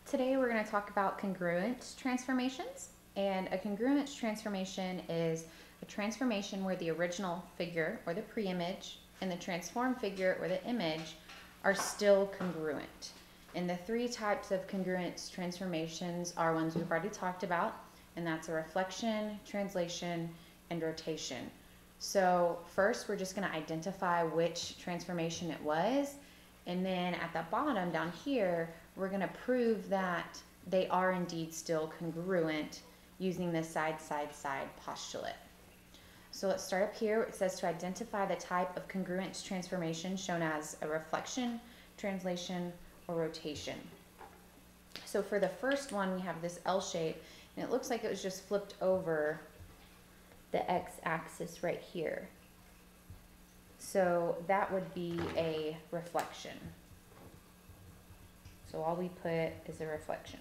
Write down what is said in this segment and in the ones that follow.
Today we're going to talk about congruence transformations, and a congruence transformation is a transformation where the original figure or the pre-image and the transformed figure or the image are still congruent. And the three types of congruence transformations are ones we've already talked about, and that's a reflection, translation, and rotation. So first we're just going to identify which transformation it was, and then at the bottom down here we're going to prove that they are indeed still congruent using the side-side-side postulate. So let's start up here. It says to identify the type of congruence transformation shown as a reflection, translation, or rotation. So for the first one, we have this L shape, and it looks like it was just flipped over the x-axis right here. So that would be a reflection. So all we put is a reflection.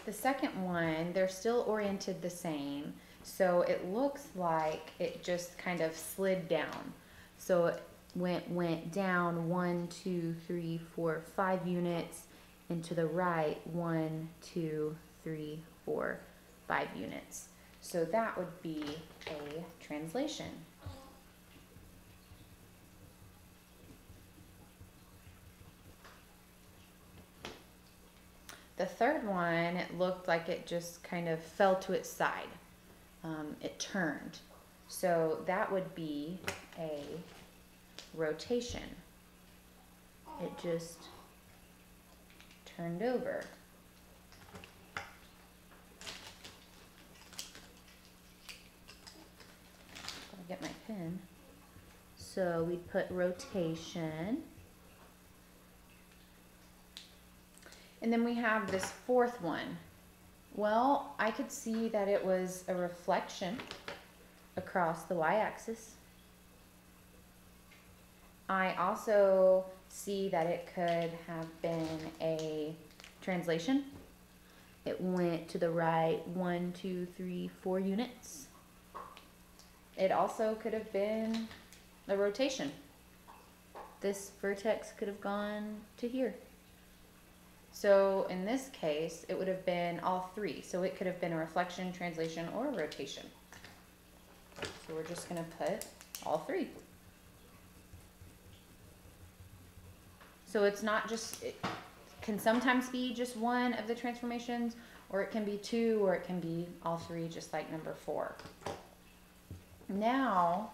The second one, they're still oriented the same, so it looks like it just kind of slid down. So it went down 1, 2, 3, 4, 5 units, and to the right 1, 2, 3, 4, 5 units. So that would be a translation. The third one, it looked like it just kind of fell to its side. It turned. So that would be a rotation. It just turned over. I'll get my pen. So we put rotation. And then we have this fourth one. Well, I could see that it was a reflection across the y-axis. I also see that it could have been a translation. It went to the right 1, 2, 3, 4 units. It also could have been a rotation. This vertex could have gone to here. So in this case, it would have been all three. So it could have been a reflection, translation, or a rotation. So we're just going to put all three. So it's not just, it can sometimes be just one of the transformations, or it can be two, or it can be all three, just like number 4. Now,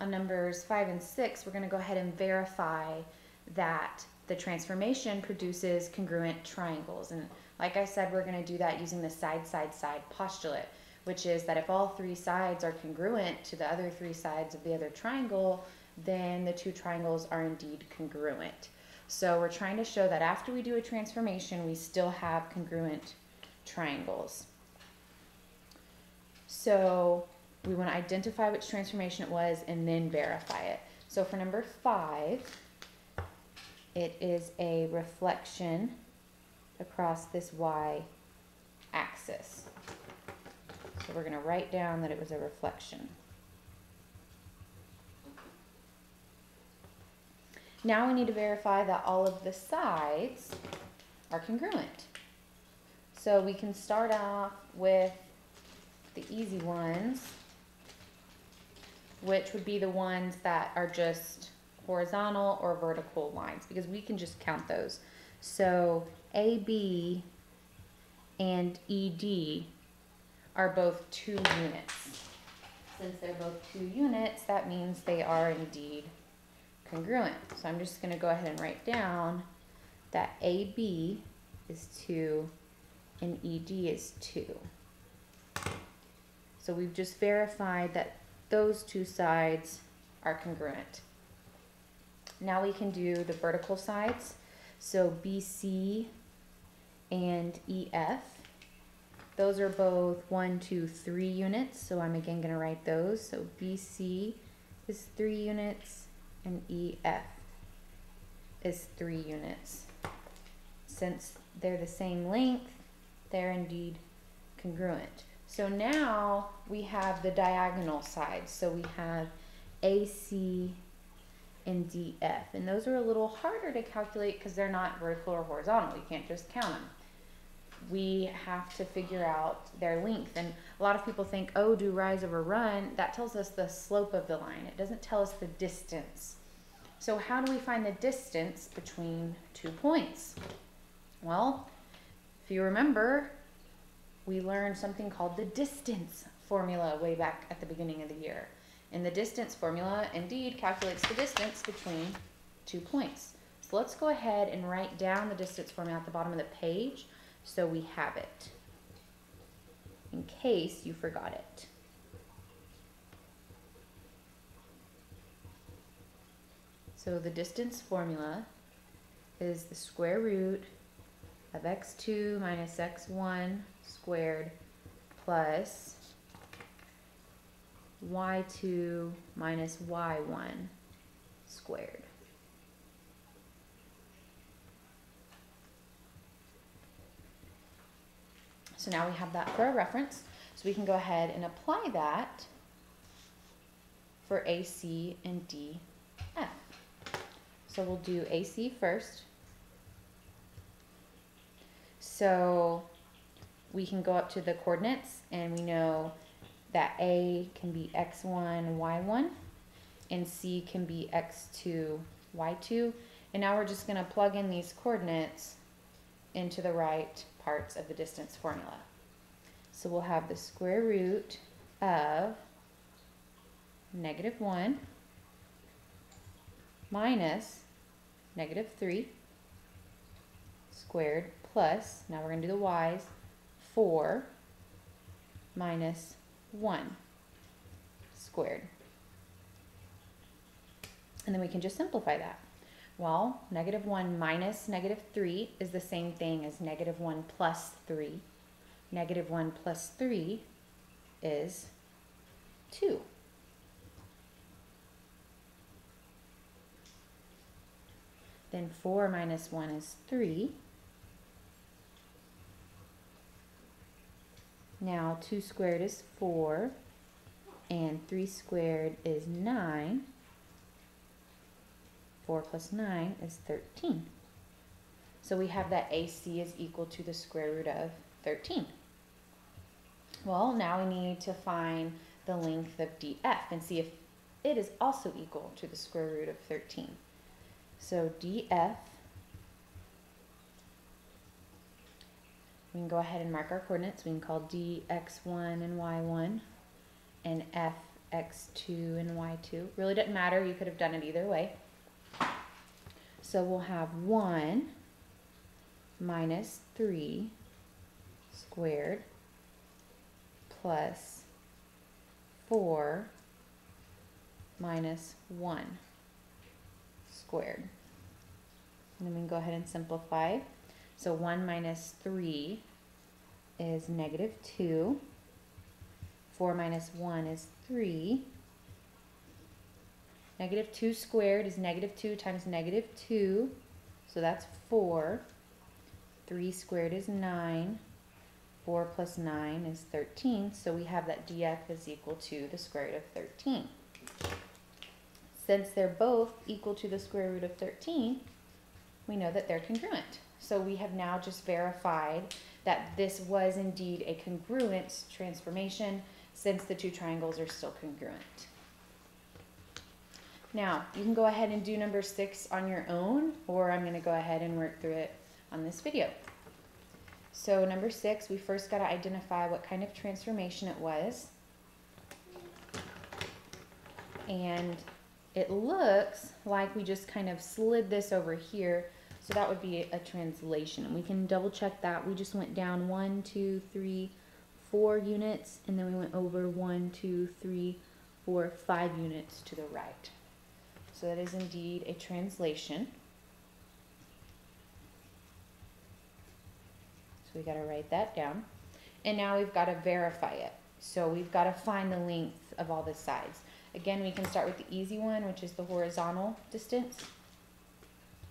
on numbers 5 and 6, we're going to go ahead and verify that the transformation produces congruent triangles. And like I said, we're going to do that using the side-side-side postulate, which is that if all 3 sides are congruent to the other 3 sides of the other triangle, then the 2 triangles are indeed congruent. So we're trying to show that after we do a transformation, we still have congruent triangles. So we want to identify which transformation it was and then verify it. So for number 5, it is a reflection across this y-axis. So we're going to write down that it was a reflection. Now we need to verify that all of the sides are congruent. So we can start off with the easy ones, which would be the ones that are just horizontal or vertical lines, because we can just count those. So AB and ED are both 2 units. Since they're both 2 units, that means they are indeed congruent. So I'm just going to go ahead and write down that AB is 2 and ED is 2. So we've just verified that those 2 sides are congruent. Now we can do the vertical sides. So BC and EF. Those are both 1, 2, 3 units. So I'm again going to write those. So BC is 3 units and EF is 3 units. Since they're the same length, they're indeed congruent. So now we have the diagonal sides. So we have AC and DF. And those are a little harder to calculate because they're not vertical or horizontal. You can't just count them. We have to figure out their length. And a lot of people think, oh, do rise over run. That tells us the slope of the line. It doesn't tell us the distance. So how do we find the distance between 2 points? Well, if you remember, we learned something called the distance formula way back at the beginning of the year. And the distance formula indeed calculates the distance between 2 points. So let's go ahead and write down the distance formula at the bottom of the page so we have it in case you forgot it. So the distance formula is the square root of x2 minus x1 squared plus y2 minus y1 squared. So now we have that for a reference. So we can go ahead and apply that for AC and DF. So we'll do AC first. So we can go up to the coordinates and we know that A can be x1, y1, and C can be x2, y2. And now we're just going to plug in these coordinates into the right parts of the distance formula. So we'll have the square root of -1 minus -3 squared plus, now we're going to do the y's, 4 minus 1 squared. And then we can just simplify that. Well, -1 minus -3 is the same thing as -1 plus 3. -1 plus 3 is 2. Then 4 minus 1 is 3. Now 2 squared is 4, and 3 squared is 9. 4 plus 9 is 13. So we have that AC is equal to the square root of 13. Well, now we need to find the length of DF and see if it is also equal to the square root of 13. So DF, we can go ahead and mark our coordinates. We can call D x1 and y1 and F x2 and y2. Really doesn't matter. You could have done it either way. So we'll have 1 minus 3 squared plus 4 minus 1 squared. And then we can go ahead and simplify. So 1 minus 3 is -2. 4 minus 1 is 3. -2 squared is -2 times -2, so that's 4. 3 squared is 9. 4 plus 9 is 13, so we have that DF is equal to the square root of 13. Since they're both equal to the square root of 13, we know that they're congruent. So we have now just verified that this was indeed a congruence transformation since the two triangles are still congruent. Now, you can go ahead and do number 6 on your own, or I'm going to go ahead and work through it on this video. So number 6, we first got to identify what kind of transformation it was. And it looks like we just kind of slid this over here, so that would be a translation. And we can double check that. We just went down 1, 2, 3, 4 units, and then we went over 1, 2, 3, 4, 5 units to the right. So that is indeed a translation. So we got to write that down. And now we've got to verify it. So we've got to find the length of all the sides. Again, we can start with the easy one, which is the horizontal distance.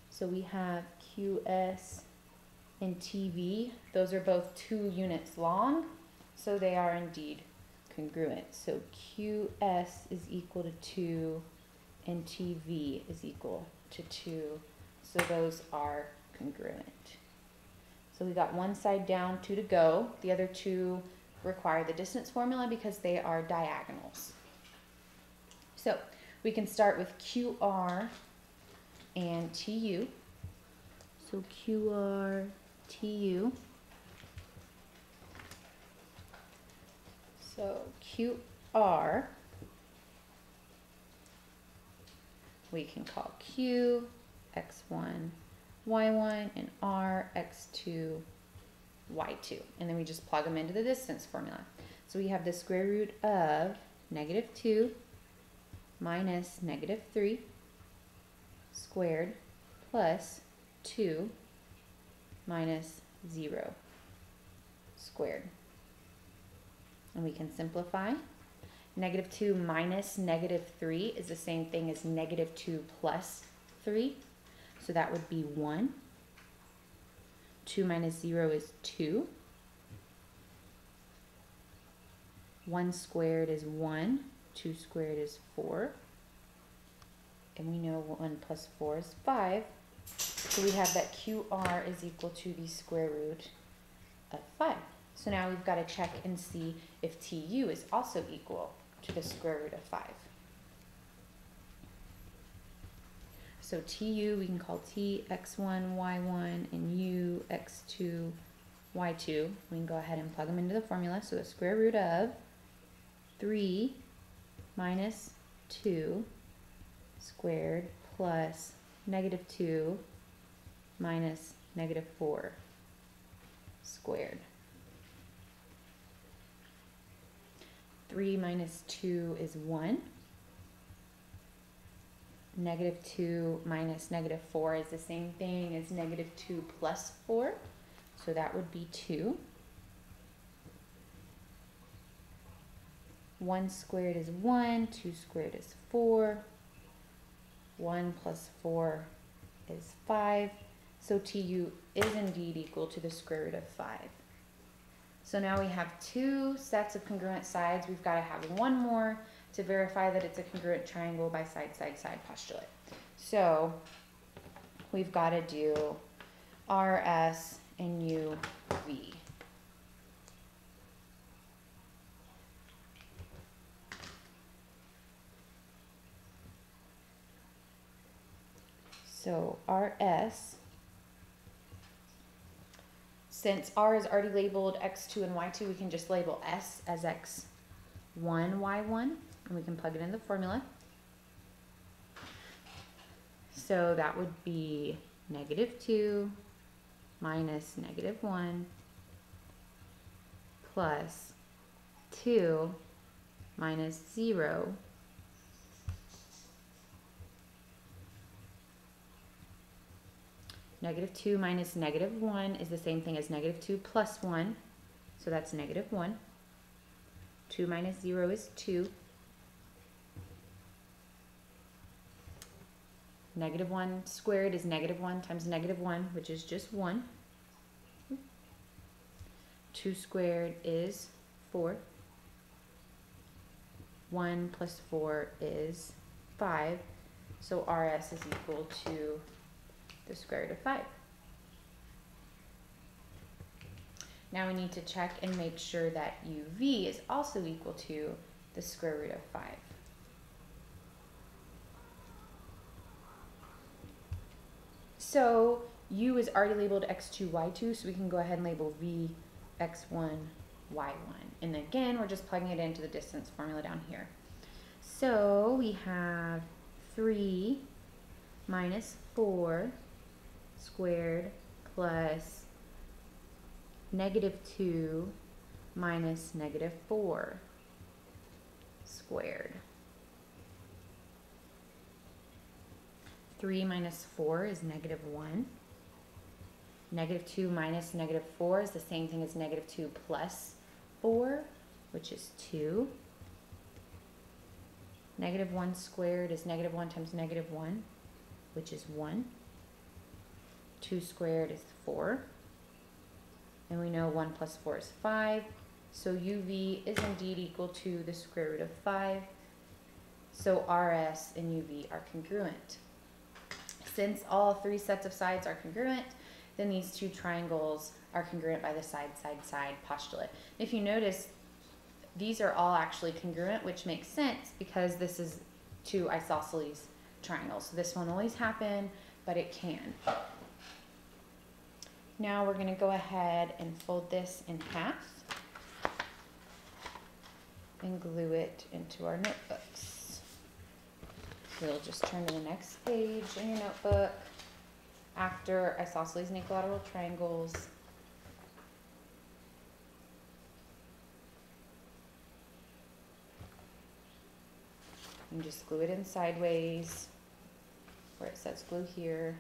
So we have QS and TV. Those are both 2 units long, so they are indeed congruent. So QS is equal to 2 and TV is equal to 2. So those are congruent. So we got one side down, 2 to go. The other 2 require the distance formula because they are diagonals. So we can start with QR and TU. So QR, TU. So QR, we can call Q, X1, Y1, and R, X2, Y2. And then we just plug them into the distance formula. So we have the square root of -2 minus -3 squared plus 2 minus 0 squared. And we can simplify. -2 minus -3 is the same thing as -2 plus 3. So that would be 1. 2 minus 0 is 2. 1 squared is 1. 2 squared is 4. And we know 1 plus 4 is 5. So we have that QR is equal to the square root of 5. So now we've got to check and see if TU is also equal to the square root of 5. So TU we can call T X1, Y1, and U X2, Y2. We can go ahead and plug them into the formula. So the square root of 3 minus 2 squared plus -2 minus -4 squared. 3 minus 2 is 1. -2 minus -4 is the same thing as -2 plus 4. So that would be 2. 1 squared is 1. 2 squared is 4. 1 plus 4 is 5. So TU is indeed equal to the square root of 5. So now we have 2 sets of congruent sides. We've got to have one more to verify that it's a congruent triangle by side, side, side postulate. So we've got to do RS and UV. So RS, since R is already labeled X2 and Y2, we can just label S as X1, Y1, and we can plug it in the formula. So that would be -2 minus -1 plus 2 minus 0 -2 minus -1 is the same thing as -2 plus 1, so that's -1. 2 minus 0 is 2. -1 squared is -1 times -1, which is just 1. 2 squared is 4. 1 plus 4 is 5. So RS is equal to the square root of 5. Now we need to check and make sure that UV is also equal to the square root of 5. So U is already labeled X2, Y2, so we can go ahead and label V X1, Y1. And again, we're just plugging it into the distance formula down here. So we have 3 minus 4 squared plus -2 minus -4 squared. 3 minus 4 is -1. -2 minus -4 is the same thing as -2 plus 4, which is 2. -1 squared is -1 times -1, which is 1. 2 squared is 4. And we know 1 plus 4 is 5. So UV is indeed equal to the square root of 5. so RS and UV are congruent. Since all three sets of sides are congruent, then these two triangles are congruent by the side, side, side postulate. If you notice, these are all actually congruent, which makes sense because this is two isosceles triangles. So this won't always happen, but it can. Now we're going to go ahead and fold this in half and glue it into our notebooks. So you'll just turn to the next page in your notebook. After isosceles and equilateral triangles, and just glue it in sideways where it says glue here.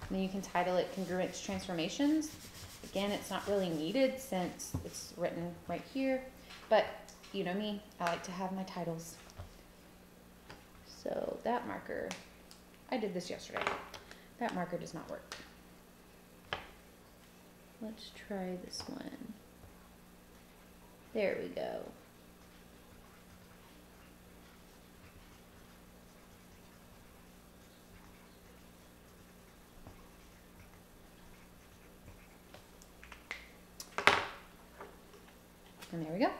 And then you can title it Congruencce Transformations. Again, it's not really needed since it's written right here, but you know me, I like to have my titles. So that marker, I did this yesterday. That marker does not work. Let's try this one. There we go. And there we go.